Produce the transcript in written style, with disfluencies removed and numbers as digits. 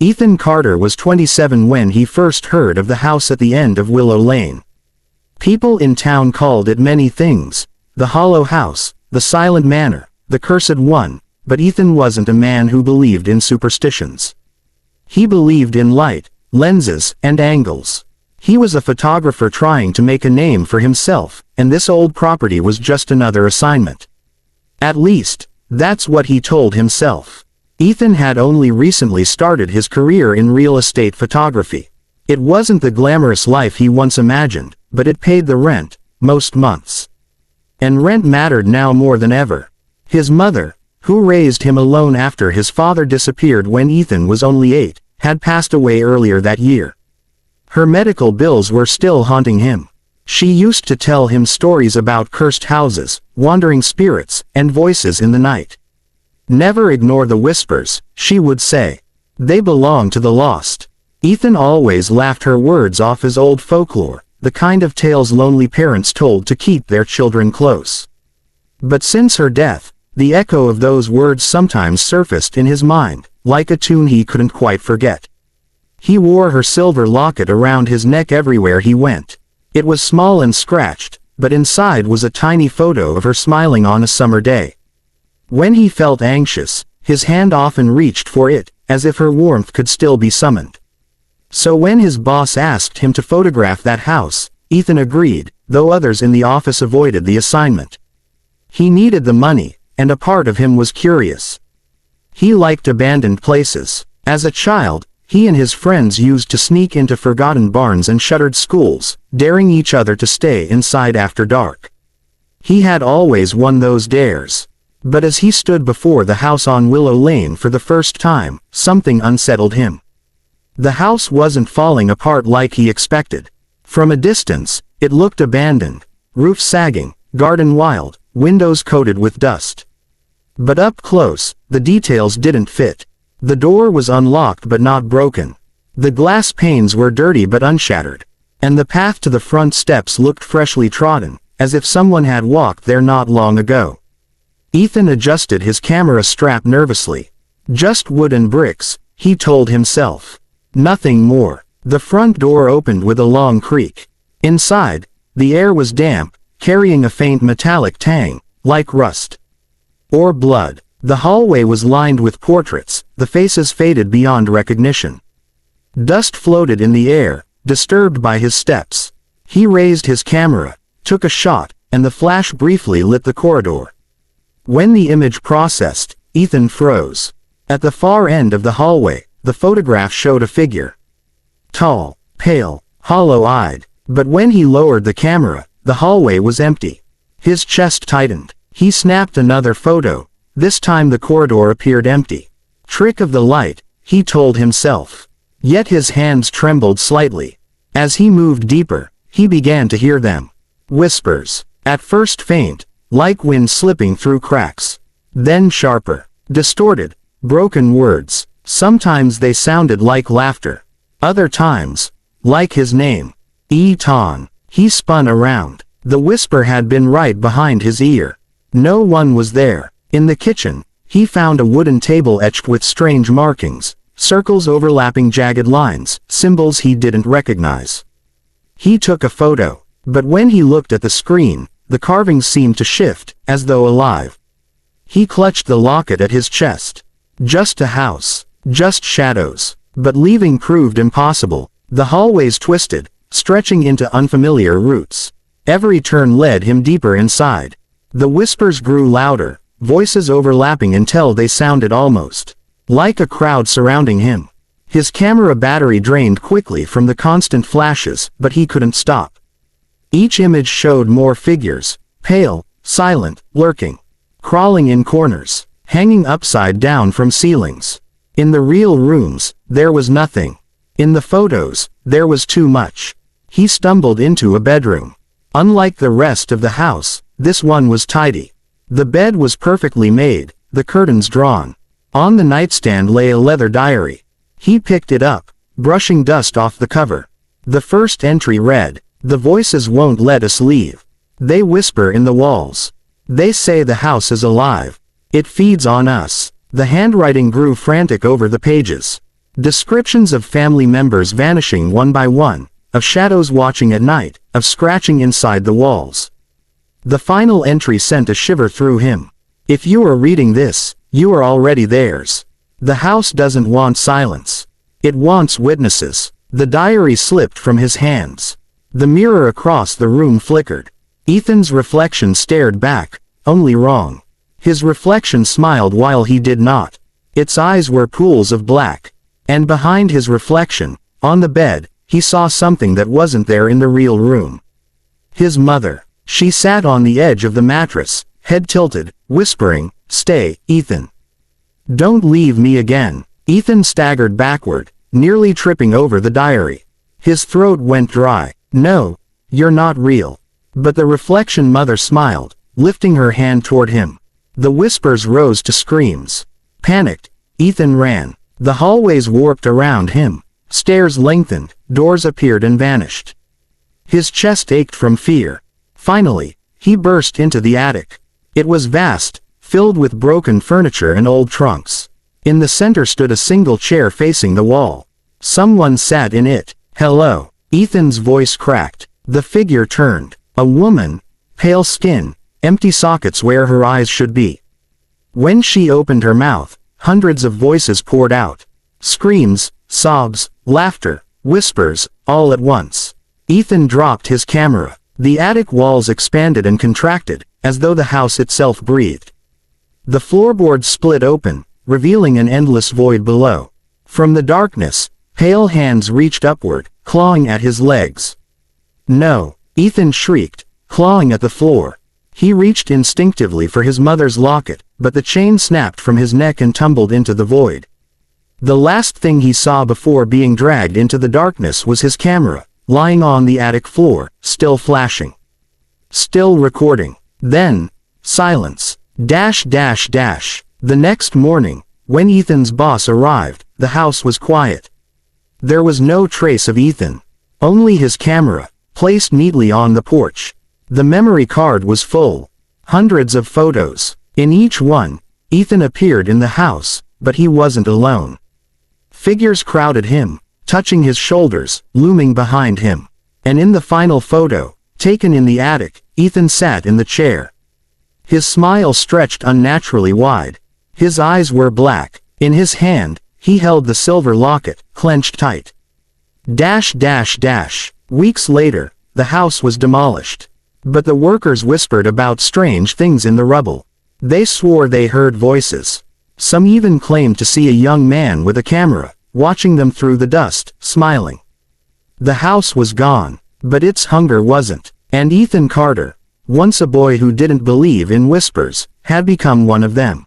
Ethan Carter was 27 when he first heard of the house at the end of Willow Lane. People in town called it many things: the Hollow House, the Silent Manor, the Cursed One, but Ethan wasn't a man who believed in superstitions. He believed in light, lenses, and angles. He was a photographer trying to make a name for himself, and this old property was just another assignment. At least, that's what he told himself. Ethan had only recently started his career in real estate photography. It wasn't the glamorous life he once imagined, but it paid the rent, most months. And rent mattered now more than ever. His mother, who raised him alone after his father disappeared when Ethan was only 8, had passed away earlier that year. Her medical bills were still haunting him. She used to tell him stories about cursed houses, wandering spirits, and voices in the night. "Never ignore the whispers," she would say. "They belong to the lost." Ethan always laughed her words off as old folklore, the kind of tales lonely parents told to keep their children close. But since her death, the echo of those words sometimes surfaced in his mind, like a tune he couldn't quite forget. He wore her silver locket around his neck everywhere he went. It was small and scratched, but inside was a tiny photo of her smiling on a summer day. When he felt anxious, his hand often reached for it, as if her warmth could still be summoned. So when his boss asked him to photograph that house, Ethan agreed, though others in the office avoided the assignment. He needed the money, and a part of him was curious. He liked abandoned places. As a child, he and his friends used to sneak into forgotten barns and shuttered schools, daring each other to stay inside after dark. He had always won those dares. But as he stood before the house on Willow Lane for the first time, something unsettled him. The house wasn't falling apart like he expected. From a distance, it looked abandoned, roof sagging, garden wild, windows coated with dust. But up close, the details didn't fit. The door was unlocked but not broken. The glass panes were dirty but unshattered. And the path to the front steps looked freshly trodden, as if someone had walked there not long ago. Ethan adjusted his camera strap nervously. Just wood and bricks, he told himself. Nothing more. The front door opened with a long creak. Inside, the air was damp, carrying a faint metallic tang, like rust. Or blood. The hallway was lined with portraits, the faces faded beyond recognition. Dust floated in the air, disturbed by his steps. He raised his camera, took a shot, and the flash briefly lit the corridor. When the image processed, Ethan froze. At the far end of the hallway, the photograph showed a figure. Tall, pale, hollow-eyed. But when he lowered the camera, the hallway was empty. His chest tightened. He snapped another photo. This time the corridor appeared empty. Trick of the light, he told himself. Yet his hands trembled slightly. As he moved deeper, he began to hear them. Whispers. At first faint, like wind slipping through cracks. Then sharper. Distorted. Broken words. Sometimes they sounded like laughter. Other times, like his name. Eton. He spun around. The whisper had been right behind his ear. No one was there. In the kitchen, he found a wooden table etched with strange markings, circles overlapping jagged lines, symbols he didn't recognize. He took a photo, but when he looked at the screen, the carvings seemed to shift, as though alive. He clutched the locket at his chest. Just a house. Just shadows. But leaving proved impossible. The hallways twisted, stretching into unfamiliar routes. Every turn led him deeper inside. The whispers grew louder, voices overlapping until they sounded almost like a crowd surrounding him. His camera battery drained quickly from the constant flashes, but he couldn't stop. Each image showed more figures, pale, silent, lurking, crawling in corners, hanging upside down from ceilings. In the real rooms, there was nothing. In the photos, there was too much. He stumbled into a bedroom. Unlike the rest of the house, this one was tidy. The bed was perfectly made, the curtains drawn. On the nightstand lay a leather diary. He picked it up, brushing dust off the cover. The first entry read, "The voices won't let us leave. They whisper in the walls. They say the house is alive. It feeds on us." The handwriting grew frantic over the pages. Descriptions of family members vanishing one by one, of shadows watching at night, of scratching inside the walls. The final entry sent a shiver through him. If you are reading this, you are already theirs. The house doesn't want silence. It wants witnesses. The diary slipped from his hands. The mirror across the room flickered. Ethan's reflection stared back, only wrong. His reflection smiled while he did not. Its eyes were pools of black. And behind his reflection, on the bed, he saw something that wasn't there in the real room. His mother. She sat on the edge of the mattress, head tilted, whispering, "Stay, Ethan. Don't leave me again." Ethan staggered backward, nearly tripping over the diary. His throat went dry. "No, you're not real." But the reflection mother smiled, lifting her hand toward him. The whispers rose to screams. Panicked, Ethan ran. The hallways warped around him. Stairs lengthened, doors appeared and vanished. His chest ached from fear. Finally, he burst into the attic. It was vast, filled with broken furniture and old trunks. In the center stood a single chair facing the wall. Someone sat in it. "Hello." Ethan's voice cracked. The figure turned. A woman, pale skin, empty sockets where her eyes should be. When she opened her mouth, hundreds of voices poured out. Screams, sobs, laughter, whispers, all at once. Ethan dropped his camera. The attic walls expanded and contracted, as though the house itself breathed. The floorboards split open, revealing an endless void below. From the darkness, pale hands reached upward, clawing at his legs. "No!" Ethan shrieked, clawing at the floor. He reached instinctively for his mother's locket, but the chain snapped from his neck and tumbled into the void. The last thing he saw before being dragged into the darkness was his camera, lying on the attic floor, still flashing. Still recording. Then, silence. Dash dash dash. The next morning, when Ethan's boss arrived, the house was quiet. There was no trace of Ethan. Only his camera, placed neatly on the porch. The memory card was full. Hundreds of photos. In each one, Ethan appeared in the house, but he wasn't alone. Figures crowded him, touching his shoulders, looming behind him. And in the final photo, taken in the attic, Ethan sat in the chair. His smile stretched unnaturally wide. His eyes were black. In his hand, he held the silver locket, clenched tight. Dash dash dash. Weeks later, the house was demolished. But the workers whispered about strange things in the rubble. They swore they heard voices. Some even claimed to see a young man with a camera, watching them through the dust, smiling. The house was gone, but its hunger wasn't. And Ethan Carter, once a boy who didn't believe in whispers, had become one of them.